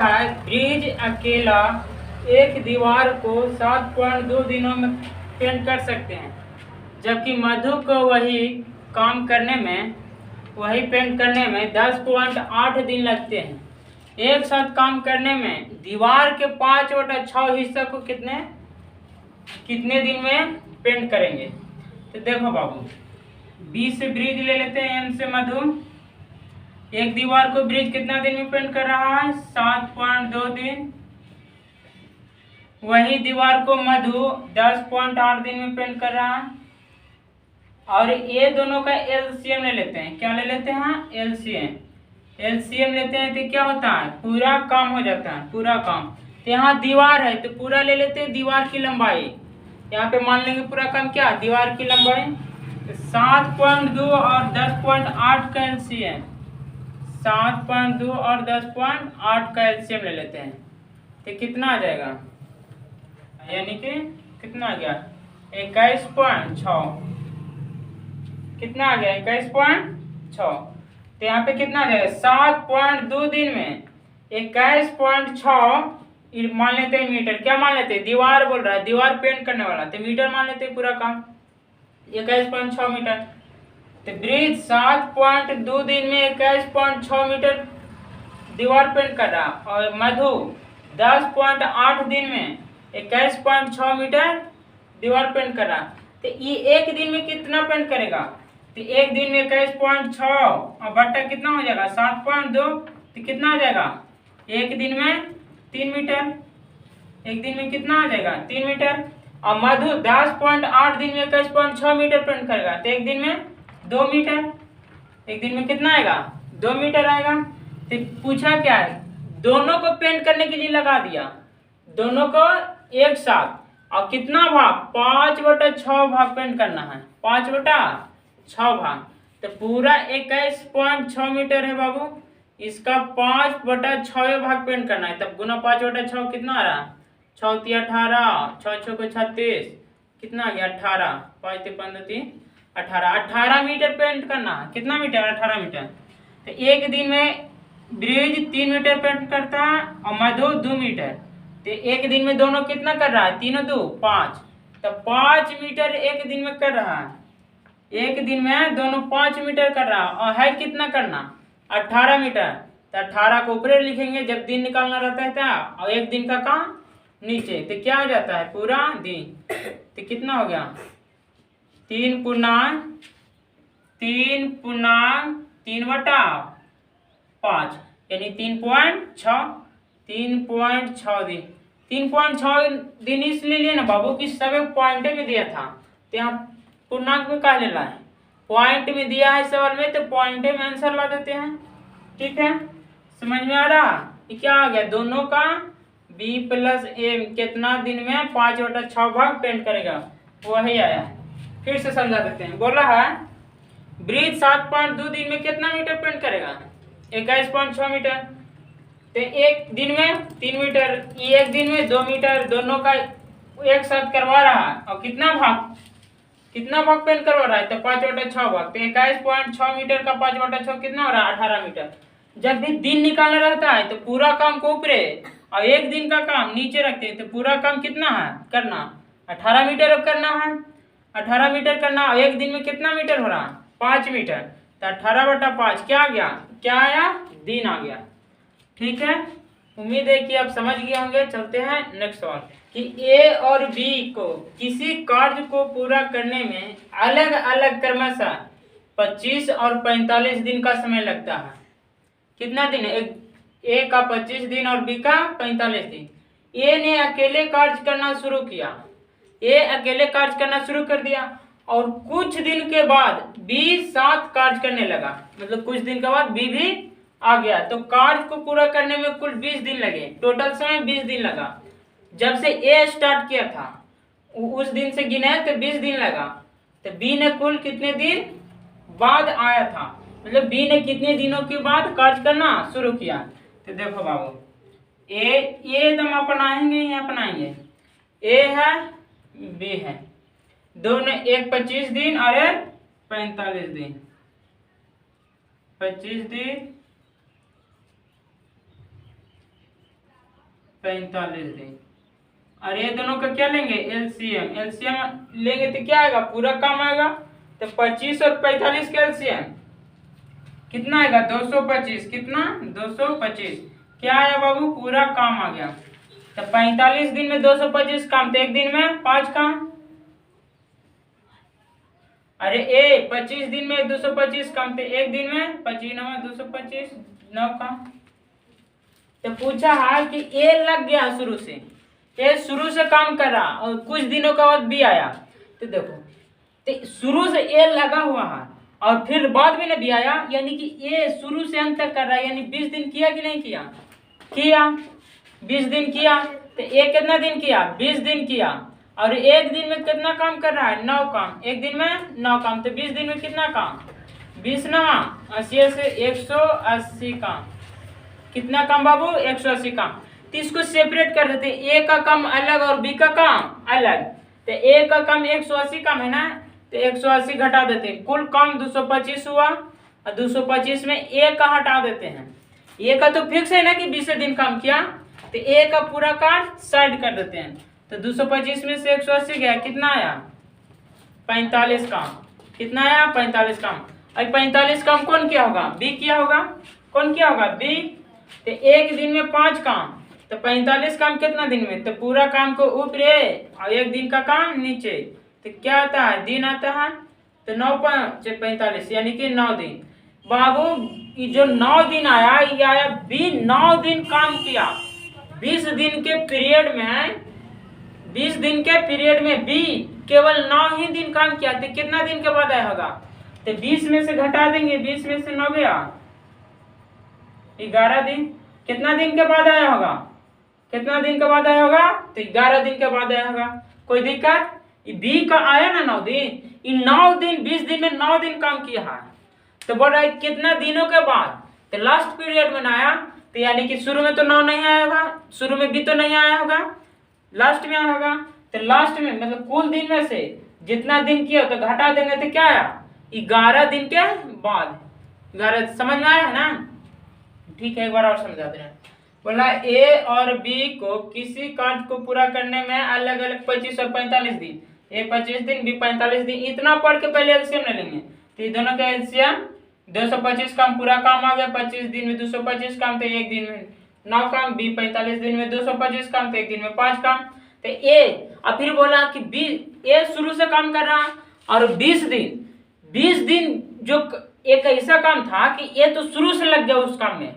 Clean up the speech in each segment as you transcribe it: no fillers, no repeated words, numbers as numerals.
है ब्रिज अकेला एक दीवार को 7.2 दिनों में पेंट कर सकते हैं, जबकि मधु को वही पेंट करने में 10.8 दिन लगते हैं। एक साथ काम करने में दीवार के 5/6 हिस्से को कितने दिन में पेंट करेंगे। तो देखो बाबू, बी से ब्रिज ले लेते हैं, एम से मधु। एक दीवार को ब्रिज कितना दिन में पेंट कर रहा है? 7.2 दिन। वही दीवार को मधु 10.8 दिन में पेंट कर रहा है। और ये दोनों का एलसीएम ले लेते हैं। क्या ले लेते हैं? एलसीएम लेते हैं तो क्या होता है? पूरा काम हो जाता है, पूरा काम। तो यहाँ दीवार है तो पूरा ले लेते हैं दीवार की लंबाई। यहाँ पे मान लेंगे पूरा काम क्या? दीवार की लंबाई। तो 7.2 और 10.8 का एलसीएम, 7.2 और 10.8 का एलसीएम ले लेते हैं तो कितना आ जाएगा? यानी कि कितना आ गया? 21.6। कितना आ गया? 21.6। तो यहाँ पे कितना आ जाएगा? 7.2 दिन में 21.6 मान लेते हैं मीटर। क्या मान लेते हैं? दीवार बोल रहा है, दीवार पेंट करने वाला, तो मीटर मान लेते हैं पूरा काम, 21.6 मीटर। तो ब्रिज 7.2 दिन में 21.6 मीटर दीवार पेंट कर रहा, और मधु 10.8 दिन में 21.6 मीटर दीवार पेंट कर रहा। तो ये एक दिन में कितना पेंट करेगा? तो एक दिन में 21.6 और बट्टा कितना हो जाएगा? 7.2। तो कितना आ जाएगा? एक दिन में 3 मीटर। एक दिन में कितना आ जाएगा? 3 मीटर। और मधु 10.8 दिन में 21.6 मीटर पेंट करेगा, तो एक दिन में 2 मीटर। एक दिन में कितना आएगा? 2 मीटर आएगा। तो पूछा क्या है? दोनों को पेंट करने के लिए लगा दिया, दोनों को एक साथ। और कितना भाग? 5/6 भाग पेंट करना है, 5/6 भाग। तो पूरा 21.6 मीटर है बाबू, इसका 5/6 भाग पेंट करना है। तब गुना 5/6 कितना आ रहा? 6 × 18, 6 × 36, कितना आ गया? 18, 5 × 15, 18 मीटर पेंट करना है। कितना मीटर? 18 मीटर। तो एक दिन में ब्रिज 3 मीटर पेंट करता है और मधु 2 मीटर। तो एक दिन में दोनों कितना कर रहा है? 3 × 2 = 5। तो 5 मीटर एक दिन में कर रहा है। एक दिन में दोनों 5 मीटर कर रहा है। और है कितना करना? 18 मीटर। तो 18 को ऊपर लिखेंगे जब दिन निकालना रहता है, और एक दिन का काम नीचे। तो क्या हो जाता है? पूरा दिन। तो कितना हो गया? 3/5 यानी 3.6 दिन। 3.6 दिन इसलिए लिए ना बाबू कि सब एक पॉइंट में दिया था, तो यहाँ पूर्णांक में कहा लेना है? पॉइंट में दिया है सवाल में, तो पॉइंट में आंसर ला देते हैं। ठीक है, समझ में आ रहा? ये क्या आ गया? दोनों का b + a कितना दिन में 5/6 भाग पेंट करेगा, वही आया। फिर से समझा देते हैं। बोला है ब्रिज 7.2 दिन में कितना मीटर पेंट करेगा? 21.6 मीटर। तो एक दिन में 3 मीटर, एक दिन में 2 मीटर, दोनों का एक साथ करवा रहा है। और कितना भाग पेंट करवा रहा है? तो 5/6 भाग। तो 21.6 मीटर का 5/6 कितना हो रहा है? 18 मीटर। जब भी दिन निकालना रहता है तो पूरा काम को ऊपरे और एक दिन का काम नीचे रखते हैं। तो पूरा काम कितना है करना? 18 मीटर अब करना है। 18 मीटर करना। और एक दिन में कितना मीटर हो रहा है? 5 मीटर। तो 18/5 क्या आ गया? क्या आया? दिन आ गया। ठीक है, उम्मीद है कि आप समझ गए होंगे। चलते हैं नेक्स्ट सवाल कि ए और बी को किसी कार्य को पूरा करने में अलग अलग क्रमशः 25 और 45 दिन का समय लगता है। कितना दिन है? ए का 25 दिन और बी का 45 दिन। ए ने अकेले कार्य करना शुरू किया, कर दिया, और कुछ दिन के बाद बी साथ कार्य करने लगा। मतलब कुछ दिन के बाद बी भी आ गया। तो कार्य को पूरा करने में कुल 20 दिन लगे। टोटल समय 20 दिन लगा। जब से ए स्टार्ट किया था उस दिन से गिने तो 20 दिन लगा। तो बी ने कुल कितने दिन बाद आया था? मतलब बी ने कितने दिनों के बाद कार्य करना शुरू किया? तो देखो बाबू, ए एकदम अपनाएंगे ही अपनाएंगे। ए है, बी है, दोनों एक 25 दिन और एक 45 दिन। 25 दिन 45 दिन। और ये दोनों का क्या लेंगे, एलसीएम। एलसीएम लेंगे तो क्या आएगा, पूरा काम आएगा। तो 25 और 45 का एलसीएम कितना आएगा, 225। कितना, 225। क्या आया बाबू, पूरा काम आ गया। तो 45 दिन में 225 काम, तो एक दिन में 5 काम। अरे 25 दिन में 225 काम, तो एक दिन में 25 9 225 9 काम। तो पूछा है कि ए लग गया शुरू से, ए शुरू से काम कर रहा और कुछ दिनों के बाद बी आया। तो देखो, तो शुरू से ए लगा हुआ है और फिर बाद में बी आया, यानी कि ए शुरू से अंत तक कर रहा है। यानी 20 दिन किया कि नहीं किया, किया 20 दिन किया। तो ए कितना दिन किया, 20 दिन किया। और एक दिन में कितना काम कर रहा है, 9 काम। एक दिन में 9 काम, तो 20 दिन में कितना काम, 20 9 80 से 180 काम। कितना काम बाबू, 180 काम। तो इसको सेपरेट कर देते हैं, ए का काम अलग और बी का काम अलग। तो ए का काम 180 काम है ना, तो 180 घटा देते हैं, कुल काम 225 हुआ। और 225 में ए का हटा देते हैं। ए का तो फिक्स है ना कि 20 दिन काम किया, तो ए का पूरा काम साइड कर देते हैं। तो 225 में से 180 गया, कितना आया, 45 काम। कितना आया, 45 काम। अब 45 काम कौन किया होगा, बी किया होगा। कौन किया होगा, बी। तो एक दिन में 5 काम, तो 45 काम कितना दिन में, तो पूरा काम को ऊपर और एक दिन का काम नीचे। तो क्या आता है, दिन आता है। तो 9 5 45 यानी कि 9 दिन। बाबू ये जो 9 दिन आया, ये आया बी 9 दिन काम किया। 20 दिन के पीरियड में, 20 दिन के पीरियड में बी केवल 9 ही दिन काम किया। तो कितना दिन के बाद आया होगा, तो 20 में से घटा देंगे, 20 में से 9 गया, 11 दिन। कितना दिन के बाद आया होगा, कितना दिन के बाद आया होगा, तो 11 दिन के बाद आया होगा। कोई दिक्कत, बी का आया ना 9 दिन, इन 9 दिन 20 दिन में 9 दिन काम किया है। तो बोल रहा है कितना दिनों के बाद, तो लास्ट पीरियड में आया। तो यानी कि शुरू में तो 9 नहीं आया होगा, शुरू में बी तो नहीं आया होगा, लास्ट में आया होगा। तो लास्ट में मतलब कुल दिन में से जितना दिन किया तो घटा देंगे, तो क्या आया, 11 दिन के बाद। 11 समझ में आया है ना, ठीक है, एक बार और समझा दे रहे हैं। बोला ए और बी को किसी कार्य को पूरा करने में अलग अलग 25 और 45 दिन, ए 25 दिन बी 45 दिन, इतना पढ़ के पहले एलसीएम ले लेंगे। तो ये दोनों का एलसीएम 225 काम, पूरा काम आ गया। 25 दिन में 225 काम, तो एक दिन में 9 काम। बी 45 दिन में 225 काम, तो एक दिन में 5 काम। तो ए, और फिर बोला कि बी, ए शुरू से काम कर रहा और 20 दिन जो एक ऐसा काम था कि ए तो शुरू से लग गया उस काम में।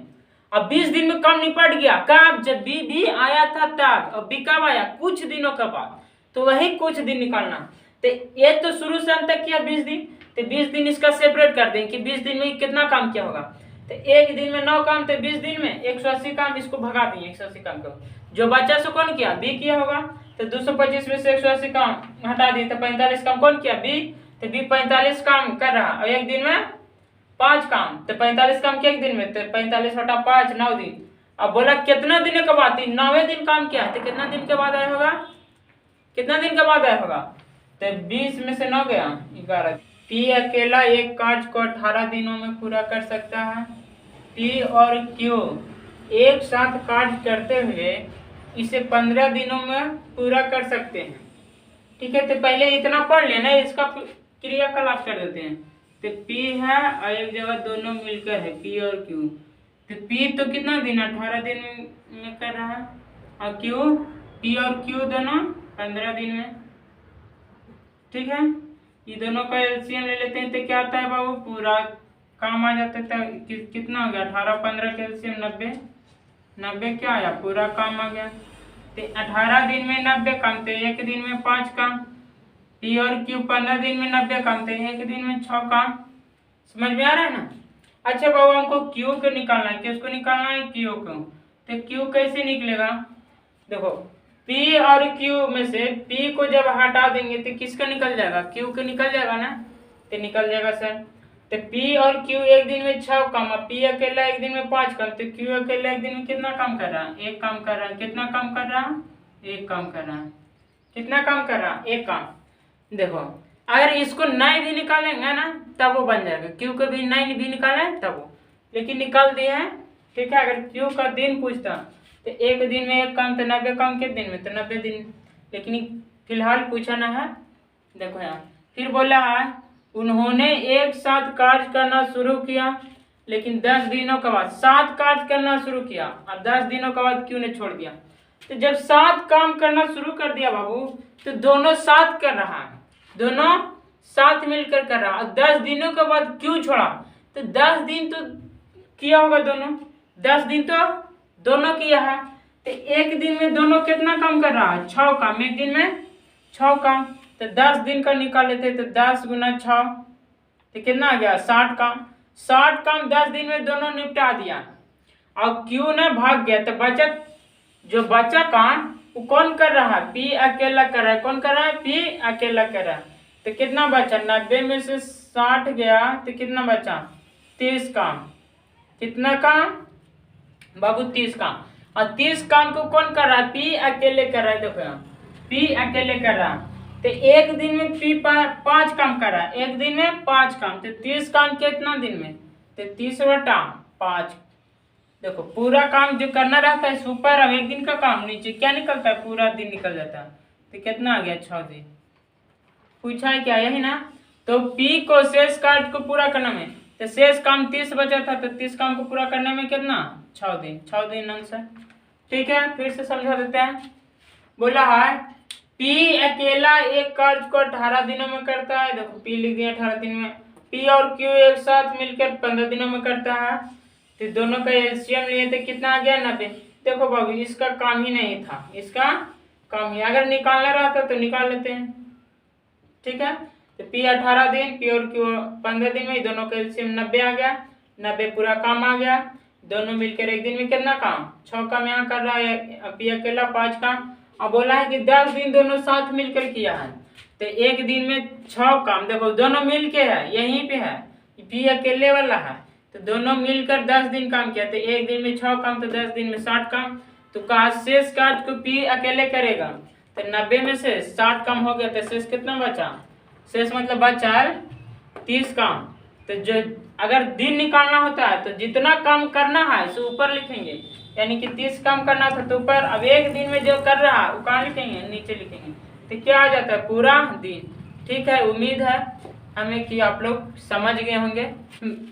अब 20 दिन में काम निपट गया, कब, जब बी भी आया था तब। अब बी कब आया, कुछ दिनों के बाद, तो वही कुछ दिन निकालना। तो ये तो शुरू से अंत तक किया 20 दिन, तो 20 दिन इसका सेपरेट कर दें कि 20 दिन में कितना काम किया होगा। तो एक दिन में 9 काम, तो 20 दिन में 180 काम, इसको भगा देंगे 180 काम को। जो बच्चा से कौन किया, बी किया होगा। तो 225 में से 180 काम हटा दिए, तो 45 काम कौन किया, बी। तो बी 45 काम कर रहा और एक दिन में 5 काम। तो 45 काम किया एक दिन में, तो 45 हटा 5, 9 दिन। अब बोला कितना दिन के बाद, 9वें दिन काम किया, तो कितना दिन के बाद आया होगा, कितना दिन के बाद आया होगा, तो 20 में से 9 गया, 11। पी अकेला एक कार्य को 18 दिनों में पूरा कर सकता है। पी और क्यू एक साथ कार्य करते हुए इसे 15 दिनों में पूरा कर सकते हैं। ठीक है, तो पहले इतना पढ़ लेना, इसका क्रियाकलाप कर देते हैं। तो पी है और एक जगह दोनों मिलकर है, पी और क्यू। तो पी तो कितना दिन, 18 दिन में कर रहा है, और क्यू, पी और क्यू दोनों 15 दिन में। ठीक है, ये दोनों का एलसीएम ले लेते हैं, तो क्या आता है बाबू, पूरा काम आ जाता है। कितना हो गया, 18 15 का एलसीएम 90, 90 क्या आया, पूरा काम आ गया। तो 18 दिन में 90 काम, तो एक दिन में 5 काम। पी और क्यू 15 दिन में 90 काम, तो एक दिन में 6 काम। समझ में आ रहा है ना। अच्छा बाबू, हमको क्यू को निकालना है, किसको निकालना है, क्यू को। तो क्यू कैसे निकलेगा, देखो पी और क्यू में से पी को जब हटा देंगे तो किसका निकल जाएगा, क्यू का निकल जाएगा ना। तो निकल जाएगा सर। तो पी और क्यू एक दिन में 6 काम, पी अकेला एक दिन में 5 काम, तो क्यू अकेला एक दिन में कितना काम कर रहा है, 1 काम कर रहा है। कितना काम कर रहा है, 1 काम कर रहा है। कितना काम कर रहा है, 1 काम। देखो अगर इसको 9 भी निकालेंगे ना तब वो बन जाएगा, क्यू को भी 9 भी निकालें तब वो, लेकिन निकाल दिए हैं। ठीक है, अगर क्यू का दिन पूछता तो एक दिन में एक काम, तो 90 काम कितने दिन में, तो 90 दिन। लेकिन फिलहाल पूछा ना है, देखो यहाँ फिर बोला है उन्होंने एक साथ कार्य करना शुरू किया, लेकिन 10 दिनों के बाद 7 कार्य करना शुरू किया, और 10 दिनों के बाद क्यों ने छोड़ दिया। तो जब 7 काम करना शुरू कर दिया बाबू, तो दोनों साथ कर रहा है, दोनों साथ मिलकर कर रहा है, और 10 दिनों के बाद क्यों छोड़ा। तो 10 दिन तो किया होगा दोनों, 10 दिन तो दोनों किया है। तो एक दिन में दोनों कितना काम कर रहा है, 6 काम, एक दिन में 6 काम। तो 10 दिन का निकाल लेते, तो 10 गुना 6, तो कितना आ गया, 60 काम। 60 काम 10 दिन में दोनों निपटा दिया, और क्यों ने भाग गया। तो बचत जो बचा काम वो कौन कर रहा है, पी अकेला कर रहा है। कौन कर रहा है, पी अकेला कर रहा है। तो कितना बचा, 90 में से 60 गया, तो कितना बचा, 30 काम। कितना काम बाबू, 30 काम। और 30 काम को कौन कर रहा है, पी अकेले कर रहा है। देखो यहाँ पी अकेले कर रहा है। तो एक दिन में पी 5 काम कर रहा है, एक दिन में 5 काम। तो 30 काम कितना दिन में, तो 30/5। देखो पूरा काम जो करना रहता है ऊपर, अब एक दिन का काम नीचे क्या निकलता है, पूरा दिन निकल जाता है। तो कितना आ गया, 6 दिन। पूछा है क्या, यही ना। तो पी को शेष कार्य को पूरा करने में, तो शेष काम 30 बचा था, तो 30 काम को पूरा करने में कितना, 6 दिन। 6 दिन आंसर। ठीक है, फिर से समझा देते हैं। बोला है पी अकेला एक कार्य को 18 दिनों में करता है। देखो पी लिख दिया 18 दिन में। पी और क्यू एक साथ मिलकर 15 दिनों में करता है। तो दोनों का एलसीएम लिए थे, कितना आ गया, 90। देखो बाबू इसका काम ही नहीं था, इसका काम ही, अगर निकालना रहता तो निकाल लेते हैं। ठीक है, तो पी 18 दिन, पी और क्यू 15 दिन में, दोनों का एलसीएम 90 आ गया। 90 पूरा काम आ गया। दोनों मिलकर एक दिन में कितना काम, 6 काम यहाँ कर रहा है, पी अकेला 5 काम। अब बोला है कि 10 दिन दोनों साथ मिलकर किया है, तो एक दिन में 6 काम। देखो दोनों मिल के है, यहीं पे है, पी अकेले वाला है, तो दोनों मिलकर 10 दिन काम किया। तो एक दिन में 6 काम, तो 10 दिन में 60 काम। तो कहा शेष कार्य को पी अकेले करेगा। तो 90 में से 60 काम हो गया, तो शेष कितना बचा, शेष मतलब बचा 30 काम। तो जो अगर दिन निकालना होता है तो जितना काम करना है सो ऊपर लिखेंगे, यानी कि 30 काम करना था तो ऊपर। अब एक दिन में जो कर रहा है वो कहाँ लिखेंगे, नीचे लिखेंगे। तो क्या आ जाता है, पूरा दिन। ठीक है, उम्मीद है हमें कि आप लोग समझ गए होंगे।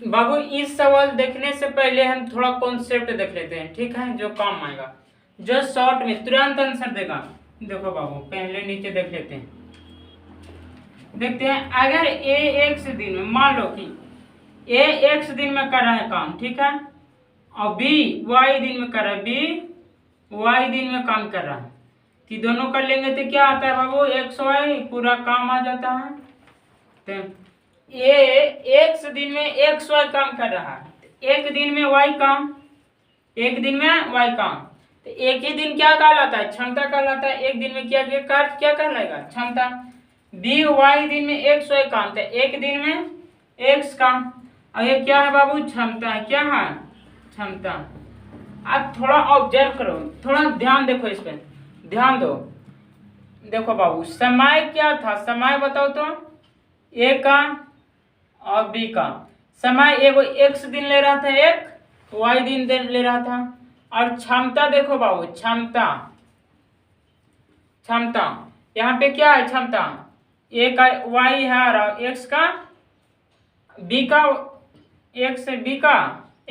बाबू इस सवाल देखने से पहले हम थोड़ा कॉन्सेप्ट देख लेते हैं, ठीक है, जो काम आएगा, जो शॉर्ट में तुरंत आंसर देगा। देखो बाबू पहले नीचे देख लेते हैं, देखते हैं। अगर ए x दिन में, मान लो कि ए x दिन में कर रहा है काम, ठीक है, और बी y दिन में कर रहा है, बी y दिन में काम कर रहा है, कि दोनों कर लेंगे तो क्या आता है बाबू, x y पूरा काम आ जाता है। तो ए x दिन में x y काम कर रहा है, एक दिन में y काम, एक दिन में y काम। तो एक ही दिन क्या कहलाता है, क्षमता कहलाता है। एक दिन में किया गया कार्य क्या कहलाएगा, क्षमता। बी वाई दिन में x y काम, तो एक दिन में x काम, और ये क्या है बाबू, क्षमता है। क्या है, क्षमता। अब थोड़ा ऑब्जर्व करो, थोड़ा ध्यान देखो, इस पर ध्यान दो। देखो बाबू समय क्या था, समय बताओ तो, ए का और बी का। समय एगो x दिन ले रहा था, एक y दिन ले रहा था। और क्षमता देखो बाबू, क्षमता, क्षमता यहाँ पे क्या है, क्षमता ए का y है और x का b का x है, b का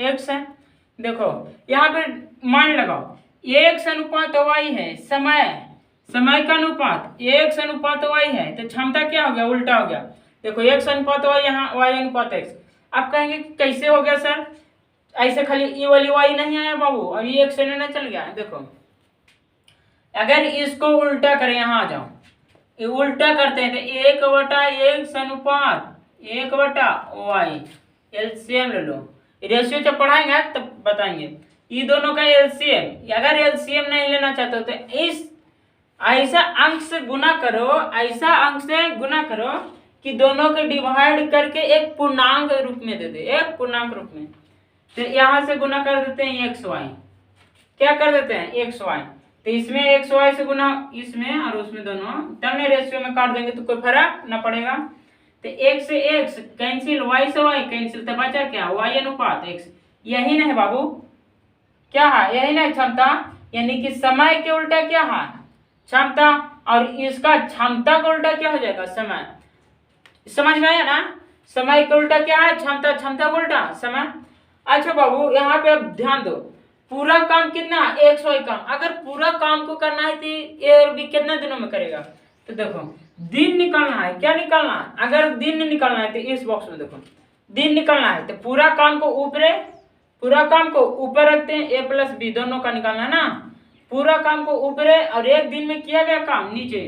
x है। देखो यहाँ पे मान लगाओ x अनुपात y है, समय, समय का अनुपात x अनुपात y है, तो क्षमता क्या हो गया, उल्टा हो गया। देखो x अनुपात y, यहाँ y अनुपात x। आप कहेंगे कैसे हो गया सर, ऐसे खाली ये वाली y नहीं आया बाबू, और ये x लेना चल गया। देखो अगर इसको उल्टा करें, यहाँ आ जाओ, ये उल्टा करते हैं तो 1/x अनुपात 1/y, एलसीएम ले लो। रेशियो जब पढ़ाएंगे तब बताएंगे। ये दोनों का एलसीएम, अगर एलसीएम नहीं लेना चाहते हो तो इस ऐसा अंक से गुना करो, ऐसा अंक से गुना करो कि दोनों को डिवाइड करके एक पूर्णांक रूप में दे दे, एक पूर्णांक रूप में। तो यहाँ से गुना कर देते हैं एक्स वाई, क्या कर देते हैं एक्स वाई। तो इसमें एक्स वाई से गुना इसमें और उसमें दोनों, तब ने रेशियो में काट देंगे तो कोई फर्क ना पड़ेगा। तो एक्स से एक्स कैंसिल, वाई से वाई कैंसिल, तो बचा क्या, वाई अनुपात एक्स। यही ना है बाबू, क्या है, यही ना क्षमता। यानी कि समय के उल्टा क्या है, क्षमता, और इसका क्षमता का उल्टा क्या हो जाएगा, समय। समझ में आया ना, समय का उल्टा क्या है, क्षमता, क्षमता का उल्टा समय। अच्छा बाबू यहाँ पे अब ध्यान दो, पूरा काम कितना, 100 ही काम। अगर पूरा काम को करना है तो ए और बी कितने दिनों में करेगा, तो देखो दिन निकालना है, क्या निकालना है, अगर दिन निकालना है तो इस बॉक्स में देखो दिन निकालना है, तो पूरा काम को ऊपर रखते हैं, ए प्लस बी दोनों का निकालना है ना, पूरा काम को ऊपर है और एक दिन में किया गया काम नीचे,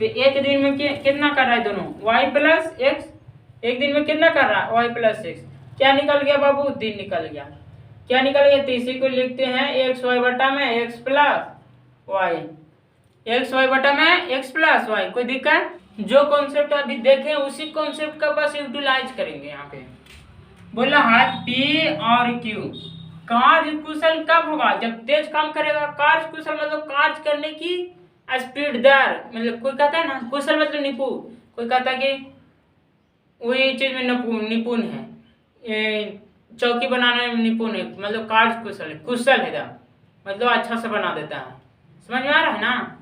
तो एक दिन में कितना कर रहा है दोनों, y प्लस एक्स, एक दिन में कितना कर रहा है, y प्लस एक्स। क्या निकल गया बाबू, दिन निकल गया। क्या निकल गया, तो इसी को लिखते हैं एक्स वाई बटा में x plus y, x y बटा में एक्स प्लस वाई। कोई दिक्कत, जो कॉन्सेप्ट अभी देखें उसी कॉन्सेप्ट का बस यूटिलाइज करेंगे। यहाँ पे बोला है पी और क्यू, कार्य कुशल कब होगा, जब तेज काम करेगा। कार्य कुशल मतलब कार्य करने की स्पीड दर, मतलब कोई कहता है ना कुशल मतलब निपुण, कोई कहता है कि वही चीज में निपुण है, चौकी बनाने में निपुण है, मतलब कार्य कुशल है, कुशल है मतलब अच्छा से बना देता है। समझ में आ रहा है ना,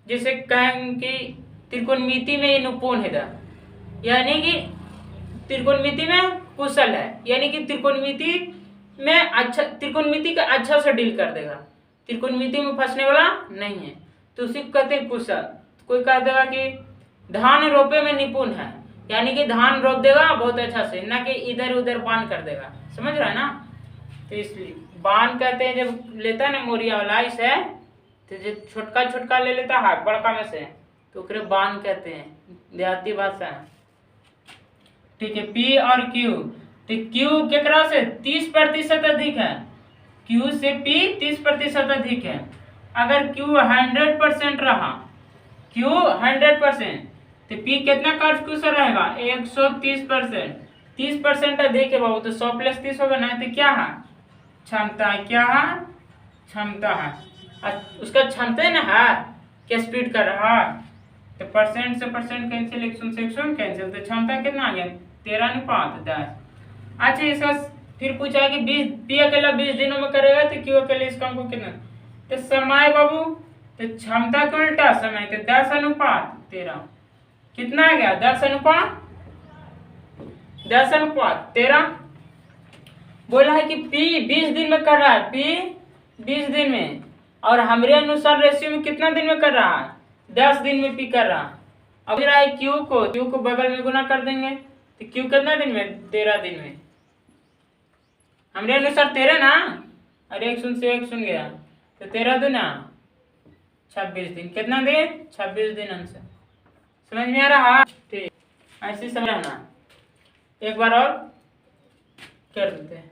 जैसे कहें कि त्रिकोणमिति में ये निपुण है, यानी कि त्रिकोणमिति में कुशल है, यानी कि त्रिकोणमिति में अच्छा, त्रिकोणमिति का अच्छा से डील कर देगा, त्रिकोणमिति में फंसने वाला नहीं है, तो उसी को कहते हैं कुशल। कोई कह देगा कि धान रोपे में निपुण है, यानी कि धान रोप देगा बहुत अच्छा से, ना कि इधर उधर बांध कर देगा। समझ रहा है ना, तो इसलिए बांध कहते हैं जब लेता है ना मोरिया वाला इसे, तो जो छोटका छोटका ले लेता है बड़का में से, तो ओकरे बांध कहते हैं, देहाती भाषा। ठीक है, पी और क्यू, तो क्यू केकरा से 30% अधिक है, क्यू से पी 30% अधिक है। अगर क्यू 100% रहा, क्यू 100%, तो पी कितना कार्य कुशल रहेगा, 130%, 30% अधिक है बाबू, तो 100 प्लस 30 होगा ना, तो क्या है, क्षमता, क्या है, क्षमता है। उसका क्षमता ना है, क्या स्पीड कर रहा है, तो परसेंट से परसेंट कैंसिल, 100 से 100 कैंसिल, तो क्षमता कितना आ गया, 13:10। अच्छा इसका फिर पूछा है कि 20 पी अकेला 20 दिनों में करेगा, तो क्यू अकेले इस काम को कितना, तो समय बाबू, तो क्षमता का उल्टा समय, तो 10:13 कितना आ गया, 10:13। बोला है कि पी 20 दिन में कर रहा है, पी 20 दिन में, और हमारे अनुसार रेशियो में कितना दिन में कर रहा है, 10 दिन में पी कर रहा है। अब रहा है क्यू को बगल में गुना कर देंगे, तो क्यू कितना दिन में, 13 दिन में, हमारे अनुसार 13 ना, और 1 शून्य से 1 शून्य गया, तो 13 दूना 26 दिन, कितना दिन, 26 दिन आंसर। समझ में आ रहा, ठीक, ऐसे समझना। एक बार और कर देते हैं,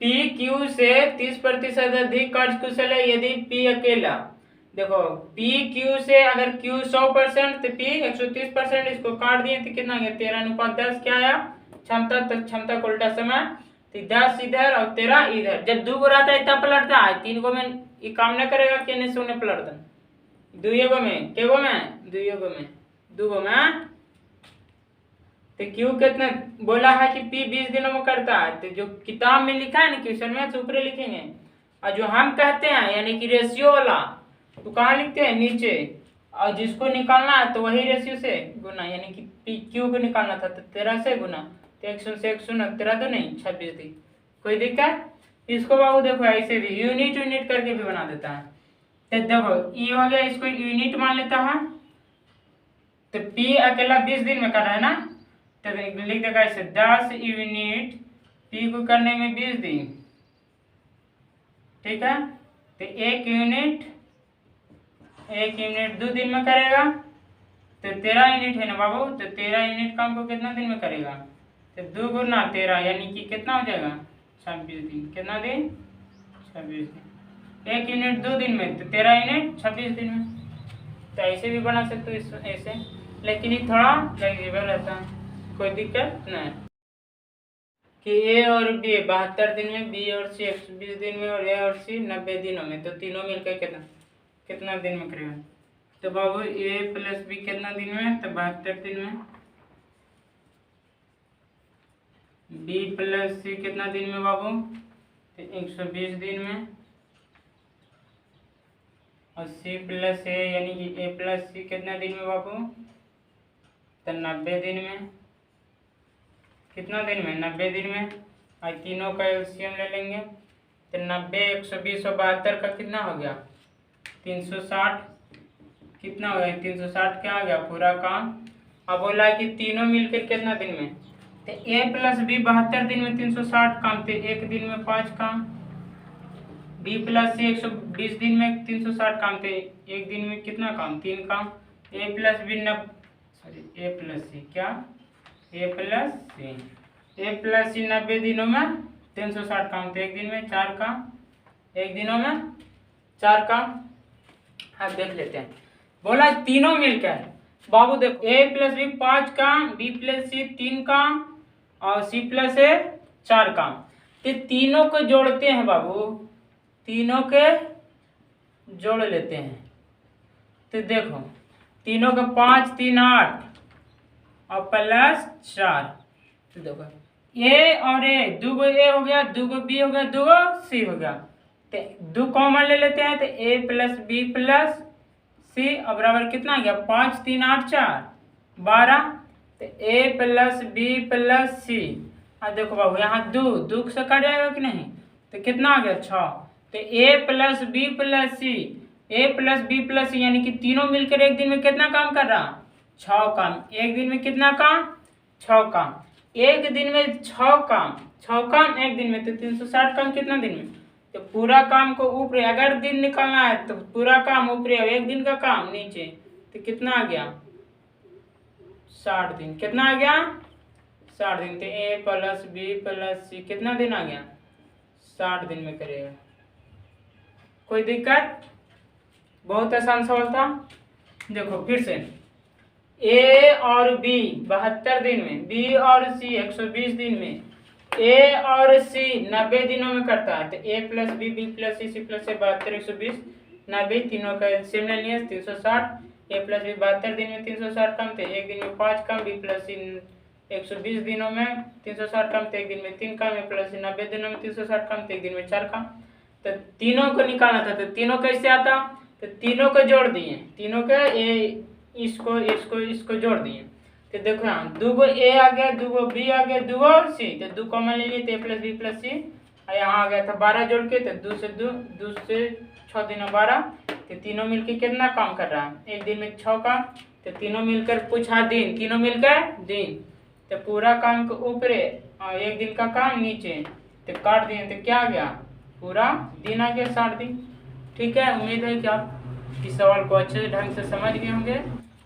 पी क्यू से 30% अधिक कार्य कुशल है यदि पी अकेला, देखो पी क्यू से अगर क्यू 100% तो पी 130%, इसको काट दिए तो कितना गया, 13:10 क्या आया, क्षमता, तो क्षमता को उल्टा समय, तो 10 इधर और 13 इधर। जब 2 गो रहता है तब पलटता है, 3 गो में ये काम न करेगा कि नहीं सोने पलट दें, 2 गो में, के गो में, 2 गो में, 2 गो में, तो क्यू कितना बोला है कि पी 20 दिनों में करता है, तो जो किताब में लिखा है ना क्वेश्चन में तो ऊपर लिखेंगे, और जो हम कहते हैं यानी कि रेशियो वाला तो कहाँ लिखते हैं, नीचे, और जिसको निकालना है तो वही रेशियो से गुना, यानी कि पी क्यू को निकालना था तो 13 से गुना, तो 100 से 100 13 तो नहीं 26 थी। कोई दिक्कत, इसको बाबू देखो ऐसे भी यूनिट करके भी बना देता है, तो देखो ये हो गया, इसको यूनिट मान लेता है, तो पी अकेला 20 दिन में कर रहा है ना, तो लिख देगा ऐसे 10 यूनिट पी को करने में 20 दिन, ठीक है, तो 1 यूनिट 2 दिन में करेगा, तो 13 यूनिट है ना बाबू, तो 13 यूनिट काम को कितना दिन में करेगा, तो 2 गुना 13 यानी कि कितना हो जाएगा, 26 दिन, कितना दिन, 26 दिन, 1 यूनिट 2 दिन में, तो 13 यूनिट 26 दिन में। तो ऐसे भी बना सकते हो ऐसे, लेकिन ये थोड़ा फ्लेक्सिबल रहता है, कोई दिक्कत नहीं, कि ए और बी 72 दिन में, बी और सी 120 दिन में, और ए और सी 90 दिनों में, तो तीनों मिलकर कितना दिन में करेगा, तो बाबू ए प्लस बी कितना दिन में, तो 72 दिन में, बी प्लस सी कितना दिन में बाबू, तो 120 दिन में, और सी प्लस ए यानी कि ए प्लस सी कितना दिन में बाबू? तो 90 दिन में। कितना दिन में? 90 दिन में। और तीनों का एलसीएम ले लेंगे तो 90, 120 और 72 का कितना हो गया? 360। कितना हो गया? 360 क्या आ गया? पूरा काम। अब बोला कि तीनों मिलकर कितना दिन में? तो ए प्लस बी 72 दिन में 360 काम थे, एक दिन में 5 काम। बी प्लस सी 120 दिन में 360 काम थे, एक दिन में कितना काम? 3 काम। ए प्लस बी ए प्लस सी क्या? ए प्लस सी 90 दिनों में 360 काम थे, एक दिन में 4 काम। एक दिनों में 4 काम। अब देख लेते हैं। बोला तीनों मिलकर बाबू देखो, ए प्लस बी 5 काम, बी प्लस सी 3 काम और सी प्लस ए 4 काम। तो तीनों को जोड़ते हैं बाबू, तीनों के जोड़ लेते हैं। तो देखो तीनों का 5 3 8 और प्लस 4। तो देखो ए और ए, 2 ए हो गया, 2 बी हो गया, 2 सी हो गया। तो 2 कॉमन ले लेते हैं तो ए प्लस बी प्लस सी और बराबर कितना आ गया? 5 3 8 4 12। तो ए प्लस बी प्लस सी। अब देखो बाबू यहाँ 2 से कट जाएगा कि नहीं? तो कितना आ गया? 6। तो ए प्लस बी प्लस सी, ए प्लस बी प्लस सी यानी कि तीनों मिलकर एक दिन में कितना काम कर रहा? 6 काम। एक दिन में कितना काम? 6 काम। एक दिन में 6 काम, 6 काम एक दिन में। तो 360 काम कितना दिन में? तो पूरा काम को ऊपर, अगर दिन निकालना है तो पूरा काम ऊपर, एक दिन का काम नीचे। तो कितना आ गया? 60 दिन। कितना आ गया? 60 दिन। तो ए प्लस बी प्लस सी कितना दिन आ गया? 60 दिन में करेगा। कोई दिक्कत? बहुत आसान सवाल था। देखो फिर से, ए और बी 72 दिन में, बी और सी 120 दिन में, ए और सी 90 दिनों में करता है। तो ए प्लस बी बी प्लस सी सी प्लस ए 72 120 90, तीनों का एलसीएम ले लिया 360। ए प्लस बी 72 दिन में 360 काम थे, एक दिन में 5 काम। बी प्लस सी 120 दिनों में 360 काम थे, एक दिन में 3 काम। ए प्लस सी 90 दिनों में 360 काम थे, एक दिन में 4 काम। तो तीनों को निकालना था। तो तीनों कैसे आता? तो तीनों को जोड़ दिए, तीनों के इसको जोड़ दिए। तो देखो यहाँ 2 ए आ गया, 2 बी आ गया, 2 सी। तो 2 कॉमन ले लिए तो ए प्लस बी प्लस सी। और यहाँ आ गया था 12 जोड़ के। तो 2 से 6 दिन 12। तो तीनों मिलकर कितना काम कर रहा है? एक दिन में 6 काम। तो तीनों मिलकर पूछा दिन, तीनों मिलकर दिन। तो पूरा काम को ऊपरे और एक दिन का काम नीचे। तो काट दिए तो क्या आ गया? पूरा दिन आ गया 60 दिन। ठीक है, उम्मीद है कि आप इस सवाल को अच्छे ढंग से समझ गए होंगे।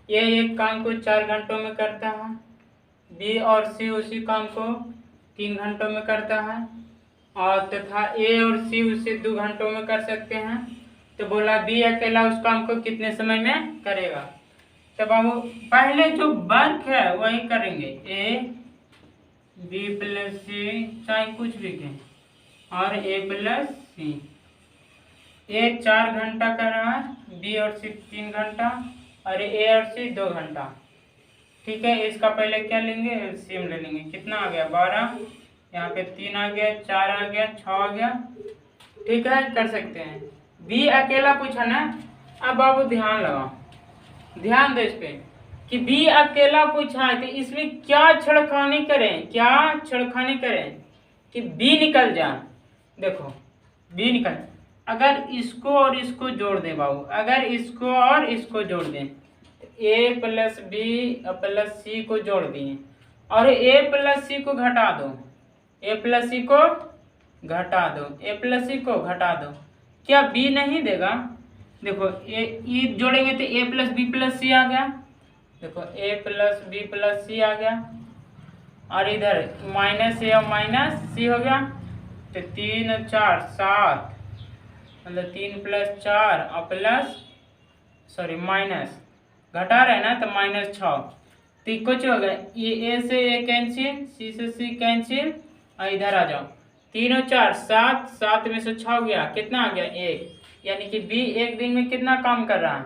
ये एक काम को 4 घंटों में करता है, बी और सी उसी काम को 3 घंटों में करता है, और तथा ए और सी उसे 2 घंटों में कर सकते हैं। तो बोला बी अकेला उस काम को कितने समय में करेगा? तो बाबू पहले जो वर्क है वही करेंगे, ए बी प्लस सी चाहे कुछ भी कहें, और ए प्लस सी। ए 4 घंटा कर रहा है, बी और सी 3 घंटा, और ए और सी 2 घंटा। ठीक है, इसका पहले क्या लेंगे? एलसीएम ले लेंगे। कितना आ गया? 12। यहाँ पे 3 आ गया, 4 आ गया, 6 आ गया। ठीक है, कर सकते हैं। बी अकेला पूछा ना। अब बाबू ध्यान लगाओ, ध्यान दो इस पे कि बी अकेला पूछा है। तो इसमें क्या छेड़खानी करें, क्या छेड़खानी करें कि बी निकल जाए। देखो बी निकल, अगर इसको और इसको जोड़ दें बाबू, अगर इसको और इसको जोड़ दें, ए प्लस बी प्लस सी को जोड़ दिए और ए प्लस सी को घटा दो, ए प्लस सी को घटा दो, ए प्लस सी को घटा दो, क्या बी नहीं देगा? देखो ए जोड़ेंगे तो ए प्लस बी प्लस सी आ गया। देखो ए प्लस बी प्लस सी आ गया, और इधर माइनस ए और माइनस सी हो गया। तो 3 और 4 7, मतलब 3 प्लस 4 और प्लस माइनस घटा रहे ना, तो -6। तो कुछ हो गया, ये ए से ए कैंसिल, सी से सी कैंसिल, और इधर आ जाओ 3 और 4 7, 7 में से 6 गया, कितना आ गया? 1। यानी कि बी एक दिन में कितना काम कर रहा है?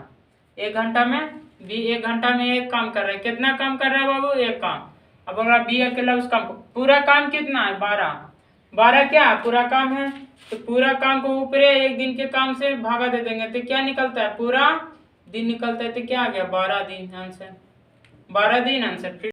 1 घंटा में। बी 1 घंटा में 1 काम कर रहा है। कितना काम कर रहा है बाबू? 1 काम। अब अगर बी अकेला उस काम को, पूरा काम कितना है? 12। 12 क्या पूरा काम है? तो पूरा काम को ऊपरे एक दिन के काम से भागा दे देंगे तो क्या निकलता है, पूरा दिन निकलता है। तो क्या आ गया 12 दिन आंसर, 12 दिन आंसर।